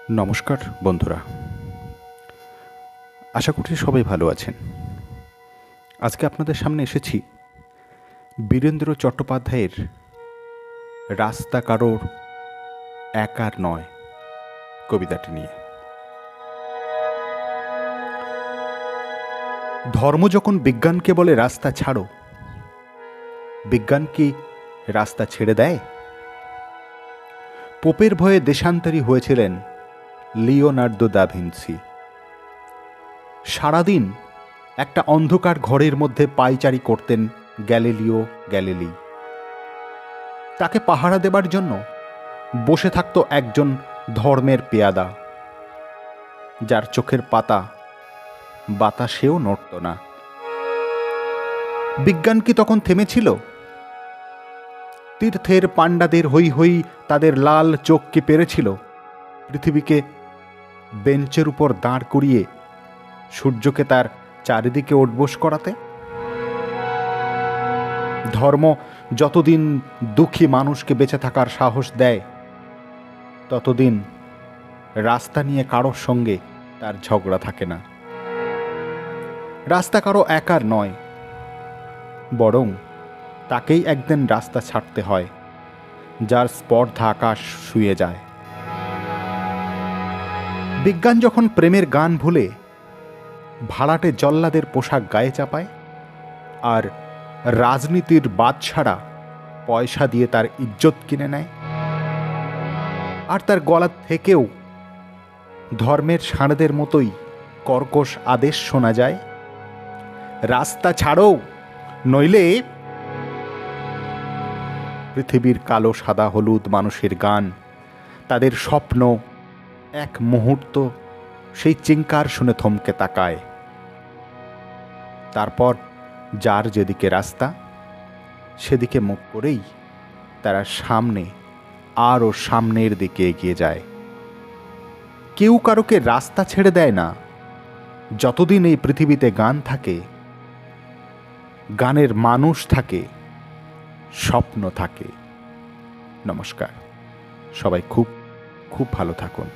নমস্কার বন্ধুরা, আশা করছি সবাই ভালো আছেন। আজকে আপনাদের সামনে এসেছি বীরেন্দ্র চট্টোপাধ্যায়ের রাস্তা কারোর একার নয় কবিতাটি নিয়ে। ধর্ম যখন বিজ্ঞানকে বলে রাস্তা ছাড়ো, বিজ্ঞান কি রাস্তা ছেড়ে দেয়? পোপের ভয়ে দেশান্তরী হয়েছিলেন লিওনার্দো দা ভিঞ্চি। সারাদিন একটা অন্ধকার ঘরের মধ্যে পায়চারি করতেন গ্যালিলিও গ্যালিলি। তাকে পাহারা দেবার জন্য বসে থাকত একজন ধর্মের পেয়াদা, যার চোখের পাতা বাতাসেও নড়ত না। বিজ্ঞান কি তখন থেমেছিল? তীর্থের পাণ্ডাদের হই হই তাদের লাল চোখ কি পেরেছিল পৃথিবীকে বেঞ্চের উপর দাঁড় করিয়ে সূর্যকে তার চারিদিকে ওঠবোস করাতে? ধর্ম যতদিন দুঃখী মানুষকে বেঁচে থাকার সাহস দেয়, ততদিন রাস্তা নিয়ে কারোর সঙ্গে তার ঝগড়া থাকে না। রাস্তা কারো একার নয়, বরং তাকেই একদিন রাস্তা ছাড়তে হয় যার স্পর্ধা আকাশ ছুঁয়ে যায়। বিজ্ঞান যখন প্রেমের গান ভুলে ভাড়াটে জল্লাদের পোশাক গায়ে চাপায়, আর রাজনীতির বাদশারা পয়সা দিয়ে তার ইজ্জত কিনে নেয়, আর তার গলা থেকেও ধর্মের ষাঁড়দের মতোই কর্কশ আদেশ শোনা যায়, রাস্তা ছাড়ো, নইলে। পৃথিবীর কালো সাদা হলুদ মানুষের গান, তাদের স্বপ্ন এক মুহূর্ত সেই চিৎকার শুনে থমকে তাকায়। তারপর যার যেদিকে রাস্তা, সেদিকে মুখ করেই তারা সামনে আরও সামনের দিকে এগিয়ে যায়। কেউ কারোকে রাস্তা ছেড়ে দেয় না যতদিন এই পৃথিবীতে গান থাকে, গানের মানুষ থাকে, স্বপ্ন থাকে। নমস্কার, সবাই খুব খুব ভালো থাকুন।